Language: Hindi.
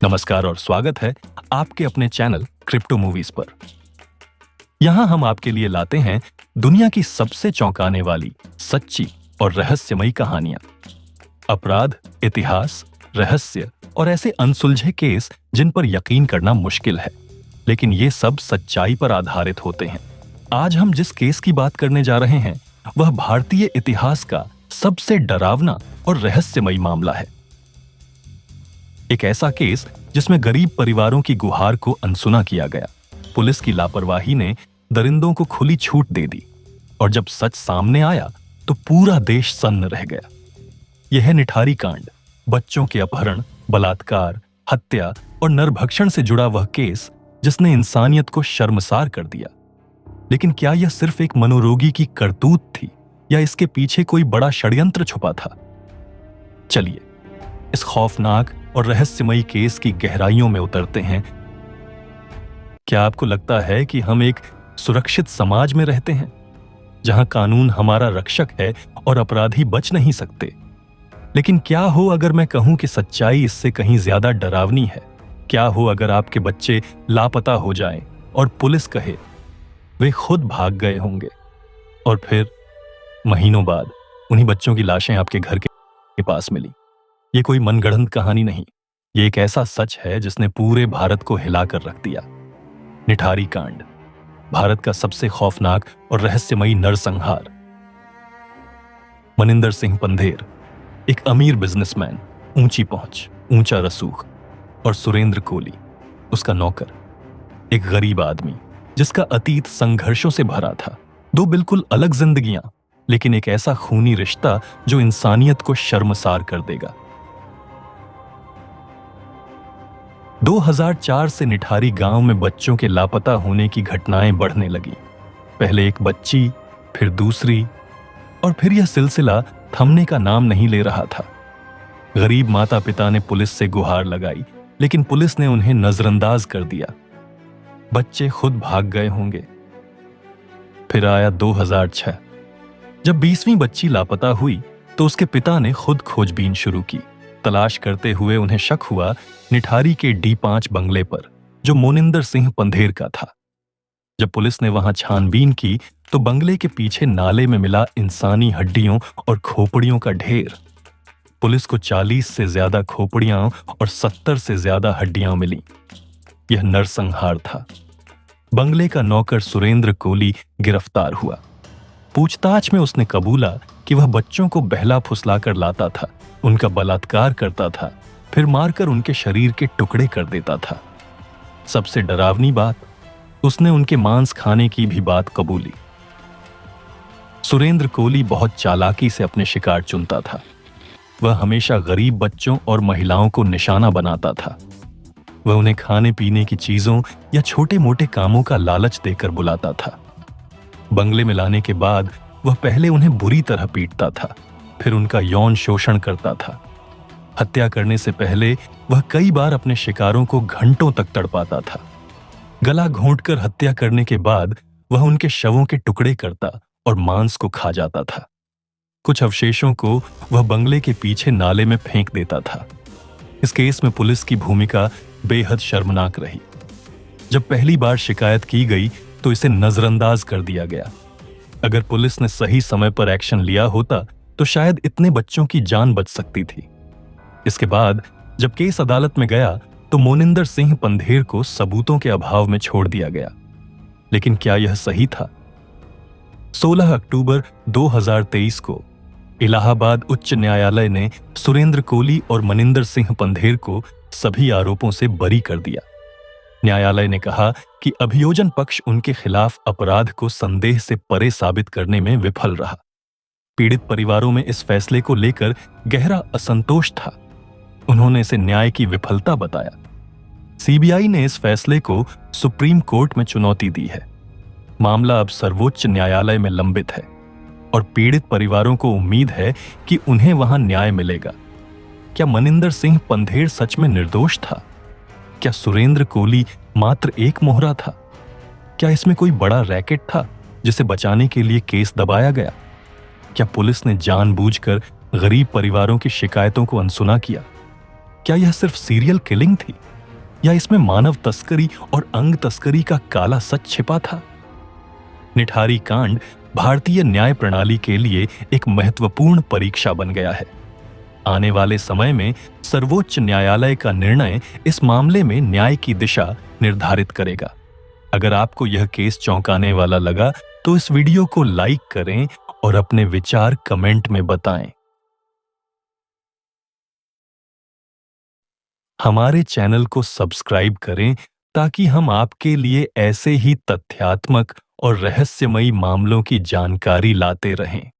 नमस्कार और स्वागत है आपके अपने चैनल क्रिप्टो मूवीज पर। यहां हम आपके लिए लाते हैं दुनिया की सबसे चौंकाने वाली, सच्ची और रहस्यमयी कहानियां। अपराध, इतिहास, रहस्य और ऐसे अनसुलझे केस जिन पर यकीन करना मुश्किल है, लेकिन ये सब सच्चाई पर आधारित होते हैं। आज हम जिस केस की बात करने जा रहे हैं वह भारतीय इतिहास का सबसे डरावना और रहस्यमयी मामला है। एक ऐसा केस जिसमें गरीब परिवारों की गुहार को अनसुना किया गया। पुलिस की लापरवाही ने दरिंदों को खुली छूट दे दी और जब सच सामने आया तो पूरा देश सन्न रह गया। यह निठारी कांड, बच्चों के अपहरण, बलात्कार, हत्या और नरभक्षण से जुड़ा वह केस जिसने इंसानियत को शर्मसार कर दिया। लेकिन क्या यह सिर्फ एक मनोरोगी की करतूत थी या इसके पीछे कोई बड़ा षड्यंत्र छुपा था? चलिए इस खौफनाक और रहस्यमयी केस की गहराइयों में उतरते हैं। क्या आपको लगता है कि हम एक सुरक्षित समाज में रहते हैं जहां कानून हमारा रक्षक है और अपराधी बच नहीं सकते? लेकिन क्या हो अगर मैं कहूं कि सच्चाई इससे कहीं ज्यादा डरावनी है? क्या हो अगर आपके बच्चे लापता हो जाएं और पुलिस कहे वे खुद भाग गए होंगे और फिर महीनों बाद उन्हीं बच्चों की लाशें आपके घर के पास मिली? ये कोई मनगढ़ंत कहानी नहीं, ये एक ऐसा सच है जिसने पूरे भारत को हिलाकर रख दिया। निठारी कांड, भारत का सबसे खौफनाक और रहस्यमयी नरसंहार। मनिंदर सिंह पंधेर, एक अमीर बिजनेसमैन, ऊंची पहुंच, ऊंचा रसूख, और सुरेंद्र कोली, उसका नौकर, एक गरीब आदमी जिसका अतीत संघर्षों से भरा था। दो बिल्कुल अलग जिंदगियां, लेकिन एक ऐसा खूनी रिश्ता जो इंसानियत को शर्मसार कर देगा। 2004 से निठारी गांव में बच्चों के लापता होने की घटनाएं बढ़ने लगी। पहले एक बच्ची, फिर दूसरी, और फिर यह सिलसिला थमने का नाम नहीं ले रहा था। गरीब माता पिता ने पुलिस से गुहार लगाई, लेकिन पुलिस ने उन्हें नजरअंदाज कर दिया। बच्चे खुद भाग गए होंगे। फिर आया 2006। जब 20वीं बच्ची लापता हुई तो उसके पिता ने खुद खोजबीन शुरू की। तलाश करते हुए उन्हें शक हुआ निठारी के D5 बंगले पर, जो मोनिंदर सिंह पंधेर का था। जब पुलिस ने वहां छानबीन की तो बंगले के पीछे नाले में मिला इंसानी हड्डियों और खोपड़ियों का ढेर। पुलिस को 40 से ज्यादा खोपड़ियां और 70 से ज्यादा हड्डियां मिली। यह नरसंहार था। बंगले का नौकर सुरेंद्र कोली गिरफ्तार हुआ। पूछताछ में उसने कबूला कि वह बच्चों को बहला फुसलाकर लाता था, उनका बलात्कार करता था, फिर मारकर उनके शरीर के टुकड़े कर देता था। सबसे डरावनी बात, उसने उनके मांस खाने की भी बात कबूली। सुरेंद्र कोली बहुत चालाकी से अपने शिकार चुनता था। वह हमेशा गरीब बच्चों और महिलाओं को निशाना बनाता था। वह उन्हें खाने पीने की चीजों या छोटे मोटे कामों का लालच देकर बुलाता था। बंगले में लाने के बाद वह पहले उन्हें बुरी तरह पीटता था, फिर उनका यौन शोषण करता था। हत्या करने से पहले वह कई बार अपने शिकारों को घंटों तक तड़पाता था। गला घोंटकर हत्या करने के बाद वह उनके शवों के टुकड़े करता और मांस को खा जाता था। कुछ अवशेषों को वह बंगले के पीछे नाले में फेंक देता था। इस केस में पुलिस की भूमिका बेहद शर्मनाक रही। जब पहली बार शिकायत की गई तो इसे नजरअंदाज कर दिया गया। अगर पुलिस ने सही समय पर एक्शन लिया होता तो शायद इतने बच्चों की जान बच सकती थी। इसके बाद जब केस अदालत में गया तो मोनिंदर सिंह पंधेर को सबूतों के अभाव में छोड़ दिया गया। लेकिन क्या यह सही था? 16 अक्टूबर 2023 को इलाहाबाद उच्च न्यायालय ने सुरेंद्र कोली और मनिंदर सिंह पंधेर को सभी आरोपों से बरी कर दिया। न्यायालय ने कहा कि अभियोजन पक्ष उनके खिलाफ अपराध को संदेह से परे साबित करने में विफल रहा। पीड़ित परिवारों में इस फैसले को लेकर गहरा असंतोष था। उन्होंने इसे न्याय की विफलता बताया। सीबीआई ने इस फैसले को सुप्रीम कोर्ट में चुनौती दी है। मामला अब सर्वोच्च न्यायालय में लंबित है और पीड़ित परिवारों को उम्मीद है कि उन्हें वहां न्याय मिलेगा। क्या मनिंदर सिंह पंधेर सच में निर्दोष था? क्या सुरेंद्र कोली मात्र एक मोहरा था? क्या इसमें कोई बड़ा रैकेट था जिसे बचाने के लिए केस दबाया गया? क्या पुलिस ने जानबूझकर गरीब परिवारों की शिकायतों को अनसुना किया? क्या यह सिर्फ सीरियल किलिंग थी या इसमें मानव तस्करी और अंग तस्करी का काला सच छिपा था? निठारी कांड भारतीय न्याय प्रणाली के लिए एक महत्वपूर्ण परीक्षा बन गया है। आने वाले समय में सर्वोच्च न्यायालय का निर्णय इस मामले में न्याय की दिशा निर्धारित करेगा। अगर आपको यह केस चौंकाने वाला लगा तो इस वीडियो को लाइक करें और अपने विचार कमेंट में बताएं। हमारे चैनल को सब्सक्राइब करें ताकि हम आपके लिए ऐसे ही तथ्यात्मक और रहस्यमयी मामलों की जानकारी लाते रहें।